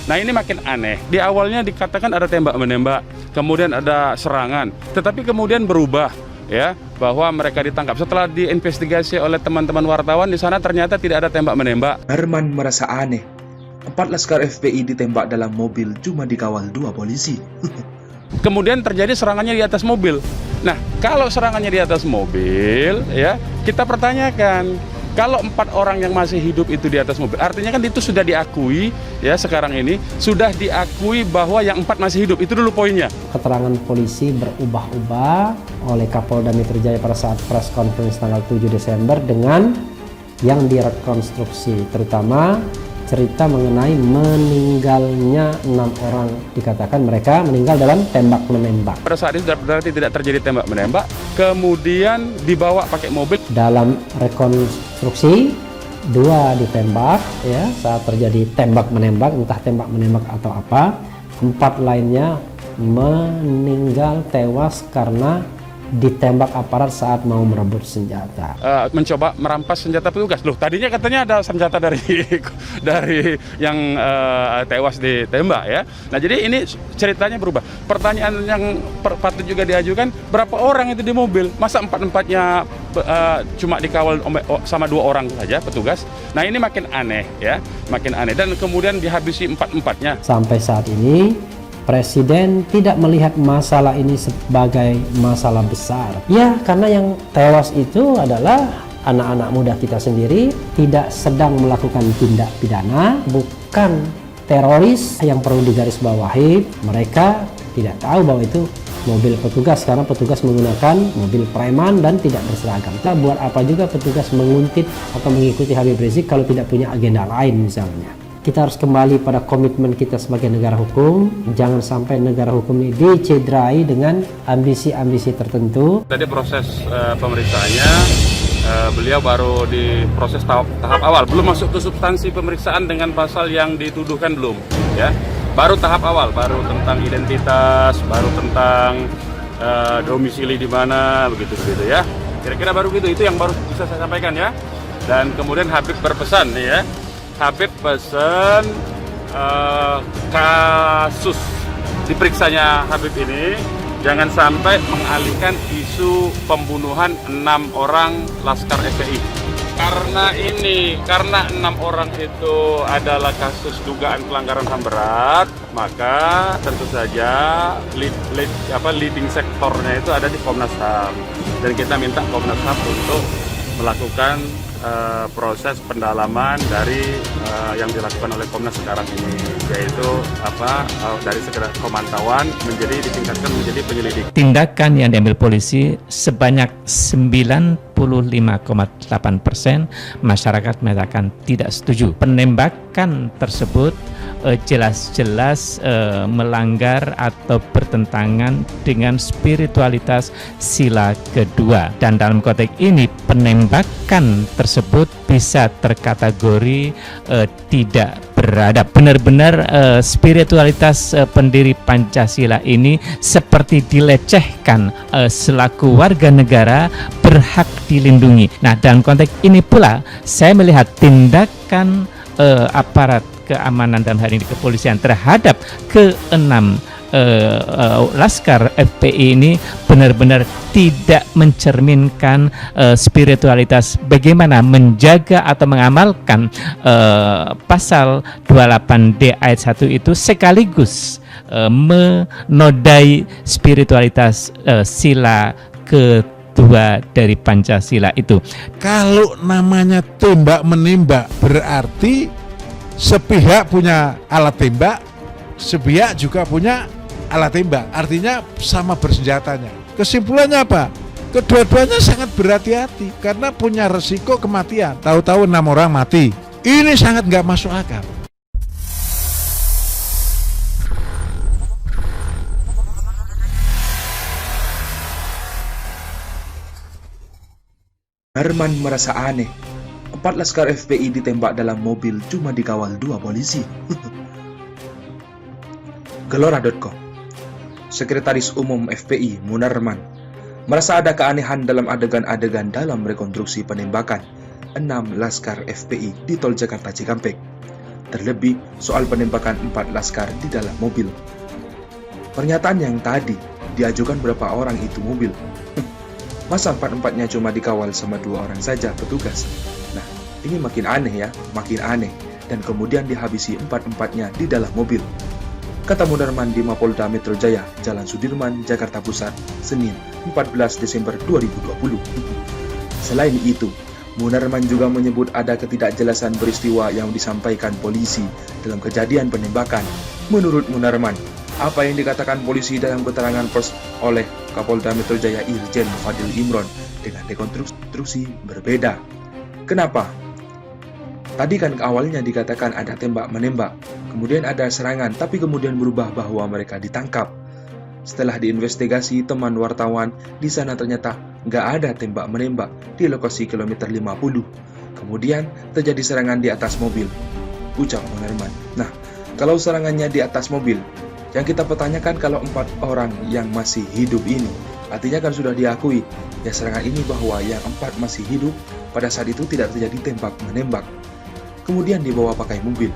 Nah ini makin aneh. Di awalnya dikatakan ada tembak-menembak, kemudian ada serangan, tetapi kemudian berubah ya bahwa mereka ditangkap. Setelah diinvestigasi oleh teman-teman wartawan di sana ternyata tidak ada tembak-menembak. Herman merasa aneh. 4 laskar FPI ditembak dalam mobil cuma dikawal 2 polisi. Kemudian terjadi serangannya di atas mobil. Nah, kalau serangannya di atas mobil, ya kita pertanyakan, kalau 4 orang yang masih hidup itu di atas mobil, artinya kan itu sudah diakui, ya sekarang ini sudah diakui bahwa yang 4 masih hidup. Itu dulu poinnya. Keterangan polisi berubah-ubah oleh Kapolda Metro Jaya pada saat press conference tanggal 7 Desember dengan yang direkonstruksi, terutama cerita mengenai meninggalnya 6 orang, dikatakan mereka meninggal dalam tembak-menembak. Pada saat itu berarti tidak terjadi tembak-menembak, kemudian dibawa pakai mobil. Dalam rekonstruksi 2 ditembak ya saat terjadi tembak-menembak, entah tembak-menembak atau apa. 4 lainnya meninggal tewas karena ditembak aparat saat mau merebut senjata. Mencoba merampas senjata petugas. Loh, tadinya katanya ada senjata dari yang tewas ditembak ya. Nah, jadi ini ceritanya berubah. Pertanyaan yang patut juga diajukan, berapa orang itu di mobil? Masa 4-4-nya cuma dikawal sama 2 orang saja petugas? Nah, ini makin aneh ya, makin aneh. Dan kemudian dihabisi 4-4-nya. Sampai saat ini Presiden tidak melihat masalah ini sebagai masalah besar. Ya, karena yang tewas itu adalah anak-anak muda kita sendiri, tidak sedang melakukan tindak pidana, bukan teroris. Yang perlu digarisbawahi, mereka tidak tahu bahwa itu mobil petugas karena petugas menggunakan mobil preman dan tidak berseragam. Kita buat apa juga petugas menguntit atau mengikuti Habib Rizik kalau tidak punya agenda lain misalnya. Kita harus kembali pada komitmen kita sebagai negara hukum. Jangan sampai negara hukum ini dicederai dengan ambisi-ambisi tertentu. Tadi proses pemeriksaannya, beliau baru di proses tahap awal, belum masuk ke substansi pemeriksaan dengan pasal yang dituduhkan belum, ya. Baru tahap awal, baru tentang identitas, baru tentang domisili di mana, begitu ya. Kira-kira baru gitu, itu yang baru bisa saya sampaikan ya. Dan kemudian Habib berpesan nih ya. Habib pesan kasus diperiksanya Habib ini jangan sampai mengalihkan isu pembunuhan 6 orang laskar FPI. Karena 6 orang itu adalah kasus dugaan pelanggaran HAM berat, maka tentu saja leading sektornya itu ada di Komnas HAM. Dan kita minta Komnas HAM untuk melakukan proses pendalaman dari yang dilakukan oleh Komnas sekarang ini, yaitu dari sekedar pemantauan ditingkatkan menjadi penyelidik. Tindakan yang diambil polisi sebanyak 95,8% masyarakat menyatakan tidak setuju. Penembakan tersebut jelas-jelas melanggar atau bertentangan dengan spiritualitas sila kedua, dan dalam konteks ini penembakan tersebut bisa terkategori tidak beradab. Benar-benar spiritualitas pendiri Pancasila ini seperti dilecehkan. Selaku warga negara berhak dilindungi. Nah, dalam konteks ini pula saya melihat tindakan aparat keamanan dalam hal ini kepolisian terhadap ke-6 laskar FPI ini benar-benar tidak mencerminkan spiritualitas bagaimana menjaga atau mengamalkan pasal 28D ayat 1 itu, sekaligus menodai spiritualitas sila kedua dari Pancasila itu. Kalau namanya tembak menembak berarti sepihak punya alat tembak, sepihak juga punya alat tembak. Artinya sama bersenjatanya. Kesimpulannya apa? Kedua-duanya sangat berhati-hati karena punya resiko kematian. Tahu-tahu 6 orang mati. Ini sangat nggak masuk akal. Herman merasa aneh. 4 laskar FPI ditembak dalam mobil cuma dikawal 2 polisi. Gelora.com. Sekretaris Umum FPI Munarman merasa ada keanehan dalam adegan-adegan dalam rekonstruksi penembakan 6 laskar FPI di Tol Jakarta Cikampek. Terlebih soal penembakan 4 laskar di dalam mobil. Pernyataan yang tadi diajukan berapa orang itu mobil? Masa 4-4-nya cuma dikawal sama 2 orang saja petugas? Nah, ini makin aneh ya, makin aneh. Dan kemudian dihabisi 4-4-nya di dalam mobil. Kata Munarman di Mapolda Metro Jaya, Jalan Sudirman, Jakarta Pusat, Senin 14 Desember 2020. Selain itu, Munarman juga menyebut ada ketidakjelasan peristiwa yang disampaikan polisi dalam kejadian penembakan. Menurut Munarman, apa yang dikatakan polisi dalam keterangan pers oleh Kapolda Metro Jaya Irjen Fadil Imron dengan rekonstruksi berbeda. Kenapa? Tadi kan awalnya dikatakan ada tembak-menembak, kemudian ada serangan, tapi kemudian berubah bahwa mereka ditangkap. Setelah diinvestigasi teman wartawan, di sana ternyata nggak ada tembak-menembak di lokasi kilometer 50. Kemudian terjadi serangan di atas mobil, ucap Munarman. Nah, kalau serangannya di atas mobil, yang kita pertanyakan kalau 4 orang yang masih hidup ini, artinya kan sudah diakui ya serangan ini bahwa yang 4 masih hidup pada saat itu tidak terjadi tembak-menembak. Kemudian dibawa pakai mobil.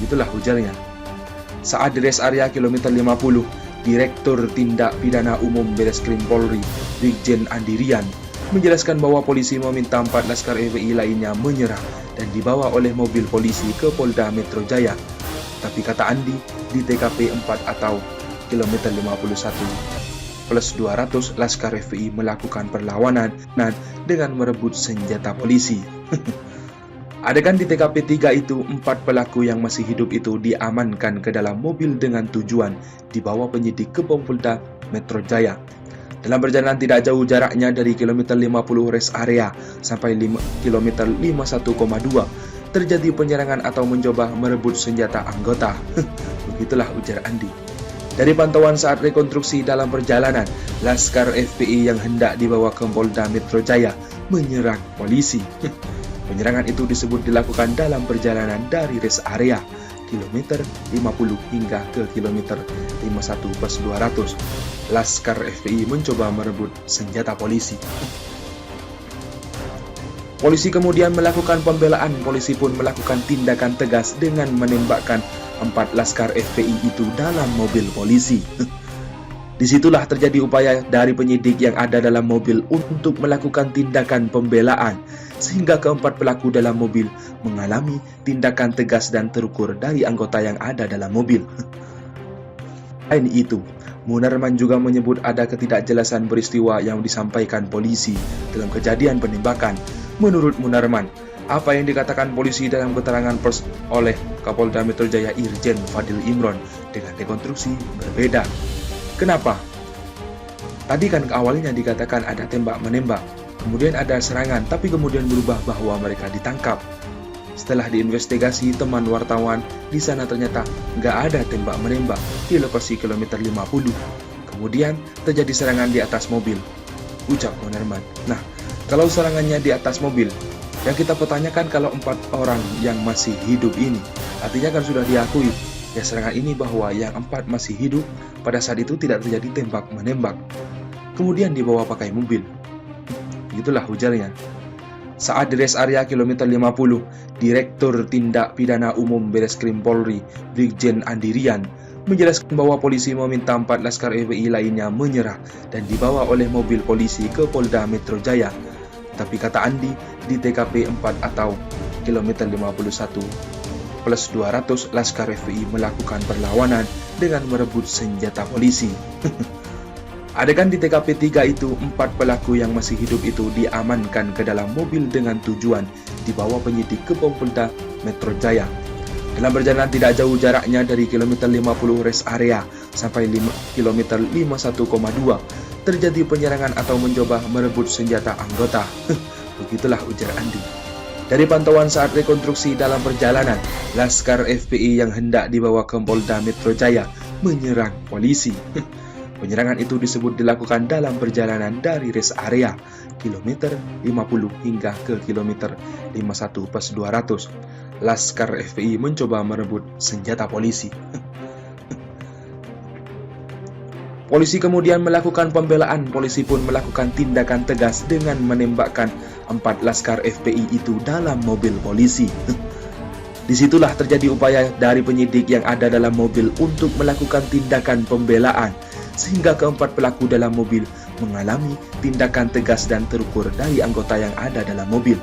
Itulah ujarnya. Saat di rest area kilometer 50, Direktur Tindak Pidana Umum Bareskrim Polri, Brigjen Andirian, menjelaskan bahwa polisi meminta 4 laskar FPI lainnya menyerah dan dibawa oleh mobil polisi ke Polda Metro Jaya. Tapi kata Andi, di TKP 4 atau kilometer 51 plus 200 laskar FPI melakukan perlawanan dengan merebut senjata polisi. Adegan di TKP 3 itu, 4 pelaku yang masih hidup itu diamankan ke dalam mobil dengan tujuan dibawa penyidik ke Polda Metro Jaya. Dalam perjalanan tidak jauh jaraknya dari kilometer 50 rest area sampai kilometer 51,2, terjadi penyerangan atau mencoba merebut senjata anggota. Begitulah ujar Andi. Dari pantauan saat rekonstruksi dalam perjalanan, laskar FPI yang hendak dibawa ke Polda Metro Jaya menyerang polisi. Penyerangan itu disebut dilakukan dalam perjalanan dari rest area kilometer 50 hingga ke kilometer 51 plus 200. Laskar FPI mencoba merebut senjata polisi. Polisi kemudian melakukan pembelaan. Polisi pun melakukan tindakan tegas dengan menembakkan 4 laskar FPI itu dalam mobil polisi. Disitulah terjadi upaya dari penyidik yang ada dalam mobil untuk melakukan tindakan pembelaan, sehingga keempat pelaku dalam mobil mengalami tindakan tegas dan terukur dari anggota yang ada dalam mobil. Selain itu, Munarman juga menyebut ada ketidakjelasan peristiwa yang disampaikan polisi dalam kejadian penembakan. Menurut Munarman, apa yang dikatakan polisi dalam keterangan pers oleh Kapolda Metro Jaya Irjen Fadil Imron dengan rekonstruksi berbeda. Kenapa? Tadi kan awalnya dikatakan ada tembak-menembak, kemudian ada serangan, tapi kemudian berubah bahwa mereka ditangkap. Setelah diinvestigasi teman wartawan, di sana ternyata nggak ada tembak-menembak di lokasi kilometer 50. Kemudian terjadi serangan di atas mobil, ucap Munarman. Nah, kalau serangannya di atas mobil, yang kita pertanyakan kalau 4 orang yang masih hidup ini, artinya kan sudah diakui ya serangan ini bahwa yang 4 masih hidup pada saat itu tidak terjadi tembak-menembak. Kemudian dibawa pakai mobil. Itulah ujarnya. Saat di rest area kilometer 50, Direktur Tindak Pidana Umum Bareskrim Polri, Brigjen Andirian, menjelaskan bahwa polisi meminta 4 laskar FPI lainnya menyerah dan dibawa oleh mobil polisi ke Polda Metro Jaya. Tapi kata Andi, di TKP 4 atau kilometer 51 plus 200 laskar FPI melakukan perlawanan dengan merebut senjata polisi. Adegan di TKP 3 itu, 4 pelaku yang masih hidup itu diamankan ke dalam mobil dengan tujuan dibawa penyidik ke Polda Metro Jaya. Dalam perjalanan tidak jauh jaraknya dari kilometer 50 rest area sampai kilometer 51,2, terjadi penyerangan atau mencoba merebut senjata anggota. Begitulah ujar Andi. Dari pantauan saat rekonstruksi dalam perjalanan, laskar FPI yang hendak dibawa ke Polda Metro Jaya menyerang polisi. Penyerangan itu disebut dilakukan dalam perjalanan dari rest area kilometer 50 hingga ke kilometer 51 plus 200. Laskar FPI mencoba merebut senjata polisi. Polisi kemudian melakukan pembelaan. Polisi pun melakukan tindakan tegas dengan menembakkan 4 laskar FPI itu dalam mobil polisi. Disitulah terjadi upaya dari penyidik yang ada dalam mobil untuk melakukan tindakan pembelaan, sehingga keempat pelaku dalam mobil mengalami tindakan tegas dan terukur dari anggota yang ada dalam mobil.